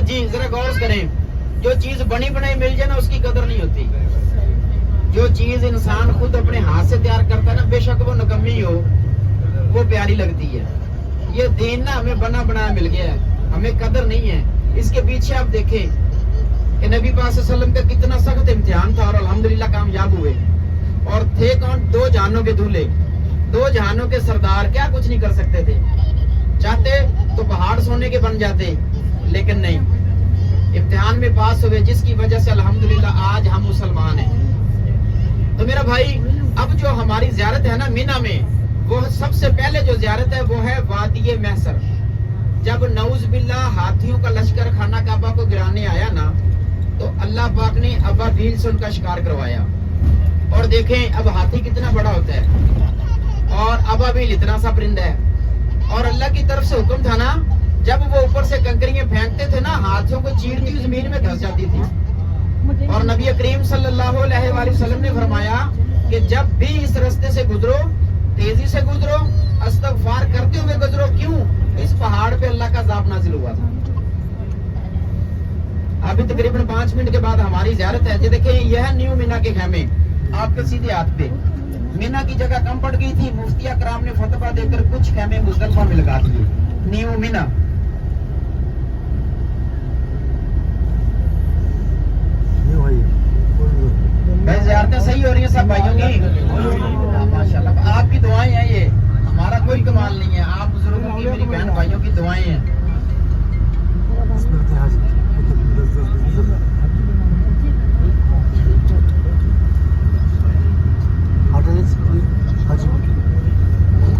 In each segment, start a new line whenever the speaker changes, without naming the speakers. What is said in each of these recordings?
حضرت جی ذرا غور کریں، جو چیز بنی بنائی مل جائے نا اس کی قدر نہیں ہوتی. جو چیز انسان خود اپنے ہاتھ سے تیار کرتا ہے نا، بے شک وہ نکمی ہو، وہ پیاری لگتی ہے. یہ دین نا ہمیں بنا بنایا مل گیا ہے، ہمیں قدر نہیں ہے. اس کے پیچھے آپ دیکھیں کہ نبی پاک صلی اللہ علیہ وسلم کا کتنا سخت امتحان تھا اور الحمدللہ کامیاب ہوئے. اور تھے کون؟ 2 جہانوں کے دولے، 2 جہانوں کے سردار. کیا کچھ نہیں کر سکتے تھے، چاہتے تو پہاڑ سونے کے بن جاتے، لیکن نہیں، امتحان میں پاس ہوئے، جس کی وجہ سے الحمدللہ آج ہم مسلمان ہیں. تو میرا بھائی اب جو ہماری زیارت ہے نا مینا میں، وہ سب سے پہلے جو زیارت ہے وہ ہے وادی محشر. جب نعوذ باللہ ہاتھیوں کا لشکر خانہ کعبہ کو گرانے آیا نا، تو اللہ پاک نے ابابیل سے ان کا شکار کروایا. اور دیکھیں اب ہاتھی کتنا بڑا ہوتا ہے اور ابابیل اتنا سا پرندہ ہے. اور اللہ کی طرف سے حکم تھا نا، جب وہ اوپر سے کنکریاں پھینکتے تھے نا، ہاتھیوں کو چیرتی زمین میں دھس جاتی تھی. اور نبی کریم صلی اللہ علیہ وآلہ وسلم نے فرمایا کہ جب بھی اس راستے سے گزرو، تیزی سے گزرو، استغفار کرتے ہوئے گزرو. کیوں؟ اس پہاڑ پہ اللہ کا عذاب نازل ہوا تھا. ابھی تقریباً 5 منٹ کے بعد ہماری زیارت ہے. یہ دیکھیں، یہ ہے نیو مینا کے خیمے، آپ کے سیدھے ہاتھ پہ. مینا کی جگہ کم پڑ گئی تھی، مفتیہ کرام نے فتویٰ دے کر کچھ خیمے مزدلفہ میں لگا دیے. نیو مینا. زیارتیں صحیح ہو رہی ہیں سب بھائیوں کی؟ ماشاءاللہ، آپ کی دعائیں ہیں، یہ ہمارا کوئی کمال نہیں ہے، آپ بزرگوں کی، میری بہن بھائیوں کی دعائیں ہیں.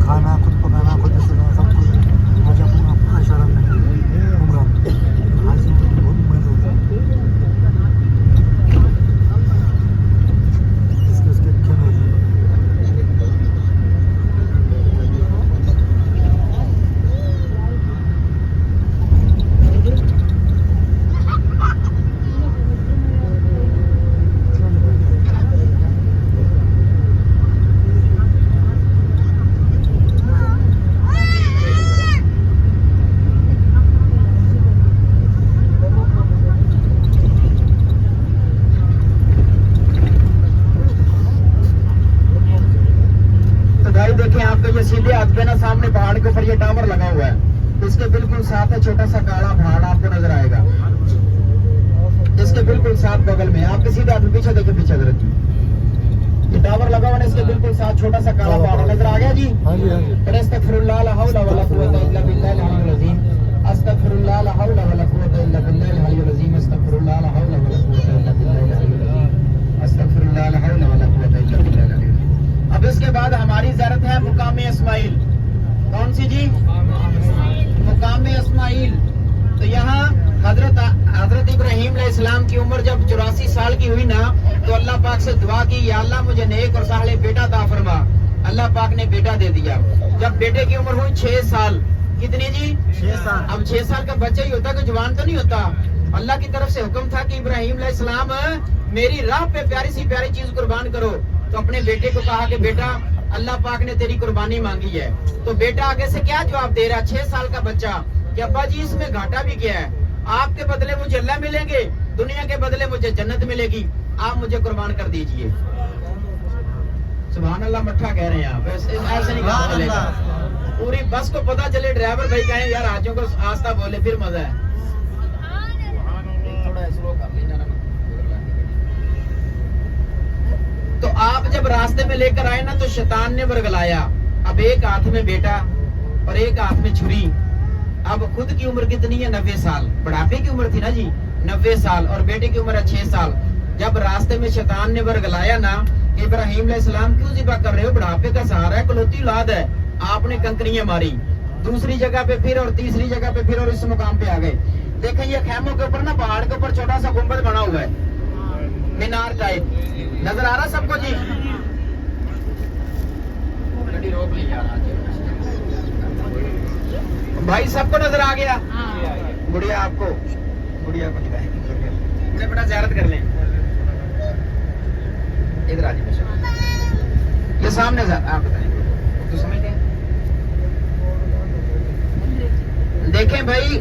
کھانا خود پکانا، خود استعمال، سب کچھ آج اپنا اشارہ نہیں عمرہ حاجی بہت محنت ہوتا ہے. اس کے کیا ہوتا ہے؟
سیدھے ہاتھ پہ نا سامنے پہاڑ کے اوپر یہ ٹاور لگا ہوا ہے، اس کے بالکل ساتھ ہے چھوٹا سا کالا پہاڑ، آپ کو نظر آئے گا. اس کے بالکل ساتھ بغل میں، آپ کے سیدھے ہاتھ پیچھے دیکھیں، پیچھے حضرت جی یہ ٹاور لگا ہوا ہے، اس کے بالکل ساتھ چھوٹا سا کالا پہاڑ نظر آ گیا جی. استغفر اللہ لا حول ولا قوت الا باللہ العلی العظیم. استغفر اللہ لا حول ولا قوت الا باللہ العلی العظیم. استغفر اللہ لا حول ولا قوت الا باللہ العلی العظیم. استغفر اللہ لا حول ولا قوت الا باللہ العلی العظیم. اب اس کے بعد ہماری زیارت ہے مقام اسماعیل. کون سی جی؟ مقام اسماعیل. تو یہاں حضرت ابراہیم علیہ السلام کی عمر جب 84 سال کی ہوئی نا، تو اللہ پاک سے دعا کی، یا اللہ مجھے نیک اور صالح بیٹا عطا فرما. اللہ پاک نے بیٹا دے دیا. جب بیٹے کی عمر ہوئی 6 سال. کتنی جی؟ 6 سال. اب 6 سال کا بچہ ہی ہوتا، کوئی جوان تو نہیں ہوتا. اللہ کی طرف سے حکم تھا کہ ابراہیم علیہ السلام میری راہ پہ پیاری سی پیاری چیز قربان کرو. تو اپنے بیٹے کو کہا کہ بیٹا اللہ پاک نے تیری قربانی مانگی ہے. تو بیٹا آگے سے کیا جواب دے رہا؟ 6 سال کا بچہ کہ ابا جی اس میں گھاٹا بھی کیا ہے، آپ کے بدلے مجھے اللہ ملیں گے، دنیا کے بدلے مجھے جنت ملے گی، آپ مجھے قربان کر دیجئے. سبحان اللہ، مٹھا کہہ رہے ہیں آپ، ایسے نہیں کہا چلے گا. پوری بس کو پتا چلے، ڈرائیور بھائی کہیں یار حاجیوں کو آستہ بولے، پھر مزہ ہے. تھوڑا سلو کر لینا. تو آپ جب راستے میں لے کر آئے نا، تو شیطان نے ورگلایا. اب ایک ہاتھ میں بیٹا اور ایک ہاتھ میں چھری. اب خود کی عمر کتنی ہے؟ 90 سال. بڑھاپے کی عمر تھی نا جی 90 سال، اور بیٹے کی عمر ہے 6 سال. جب راستے میں شیطان نے ورگلایا نا کہ ابراہیم علیہ السلام کیوں ذبح کر رہے ہو، بڑھاپے کا سہارا ہے، کلوتی اولاد ہے. آپ نے کنکریاں ماری. دوسری جگہ پہ پھر، اور تیسری جگہ پہ پھر، اور اس مقام پہ آ گئے. دیکھیں یہ خیموں کے اوپر نا، پہاڑ کے اوپر چھوٹا سا گنبد بنا ہوا ہے، مینار ٹائپ. نظر آ رہا سب کو جی؟ روک لی بھائی، سب کو نظر آ گیا؟ گڑیا آپ کو، گڑیا کو دکھائیں، بڑا زیارت کر لیں. ادھر آ جائیں، یہ سامنے آپ بتائیں تو سمجھتے ہیں. دیکھیں بھائی،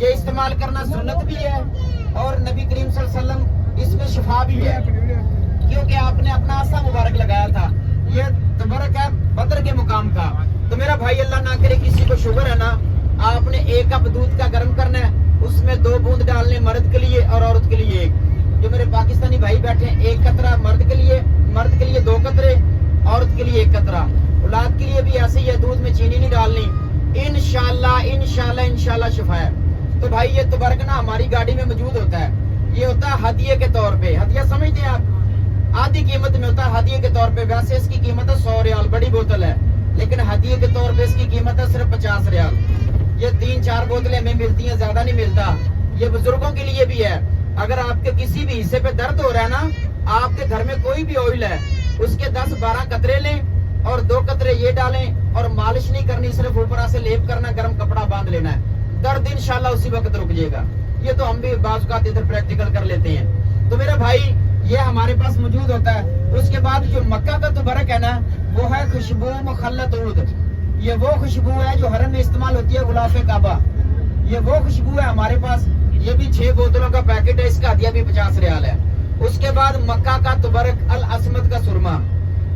یہ استعمال کرنا سنت بھی ہے اور نبی کریم صلی اللہ علیہ وسلم اس میں شفا بھی ہے، کیونکہ آپ نے اپنا آسا مبارک لگایا تھا. یہ تبرک ہے بدر کے مقام کا. تو میرا بھائی اللہ نہ کرے کسی کو شوگر ہے نا، آپ نے 1 کپ دودھ کا گرم کرنا ہے، اس میں 2 بوند ڈالنے مرد کے لیے اور عورت کے لیے 1. جو میرے پاکستانی بھائی بیٹھے ہیں 1 قطرہ مرد کے لیے 2 قطرے، عورت کے لیے 1 قطرہ. اولاد کے لیے بھی ایسے ہی ہے، دودھ میں چینی نہیں ڈالنی. انشاءاللہ شفا ہے. تو بھائی یہ تبرک نا ہماری گاڑی میں موجود ہوتا ہے. یہ ہوتا ہے ہدیے کے طور پہ. ہدیہ سمجھتے ہیں آپ؟ آدھی قیمت میں ہوتا ہے ہدیے کے طور پہ. ویسے اس کی قیمت ہے 100 ریال، بڑی بوتل ہے، لیکن ہدیے کے طور پہ اس کی قیمت ہے صرف 50 ریال. یہ 3-4 بوتلیں ہمیں ملتی ہیں، زیادہ نہیں ملتا. یہ بزرگوں کے لیے بھی ہے. اگر آپ کے کسی بھی حصے پہ درد ہو رہا ہے نا، آپ کے گھر میں کوئی بھی آئل ہے، اس کے 10-12 قطرے لیں اور 2 قطرے یہ ڈالیں اور مالش نہیں کرنی، صرف اوپر سے لیپ کرنا، گرم کپڑا باندھ لینا ہے. درد انشاءاللہ اسی وقت رک جائے گا. یہ تو ہم بھی بعض اوقات ادھر پریکٹیکل کر لیتے ہیں. تو میرا بھائی یہ ہمارے پاس موجود ہوتا ہے. اس کے بعد جو مکہ کا تبرک ہے نا، وہ ہے خوشبو مخلط عود. یہ وہ خوشبو ہے جو حرم میں استعمال ہوتی ہے، غلاف کعبہ. یہ وہ خوشبو ہے ہمارے پاس. یہ بھی 6 بوتلوں کا پیکٹ ہے، اس کا ہدیہ بھی 50 ریال ہے. اس کے بعد مکہ کا تبرک العصمت کا سرما.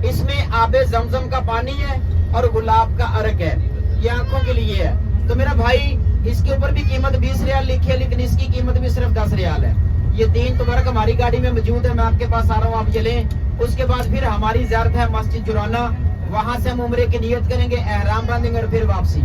اس میں آب زمزم کا پانی ہے اور گلاب کا عرق ہے. یہ آنکھوں کے لیے ہے. تو میرا بھائی اس کے اوپر بھی قیمت 20 ریال لکھی ہے، لیکن اس کی قیمت بھی صرف 10 ریال ہے. یہ 3 تبرک ہماری گاڑی میں موجود ہے. میں آپ کے پاس آ رہا ہوں، آپ یہ لیں. اس کے بعد پھر ہماری زیارت ہے مسجد جرانہ. وہاں سے ہم عمرے کی نیت کریں گے، احرام باندھیں گے اور پھر واپسی.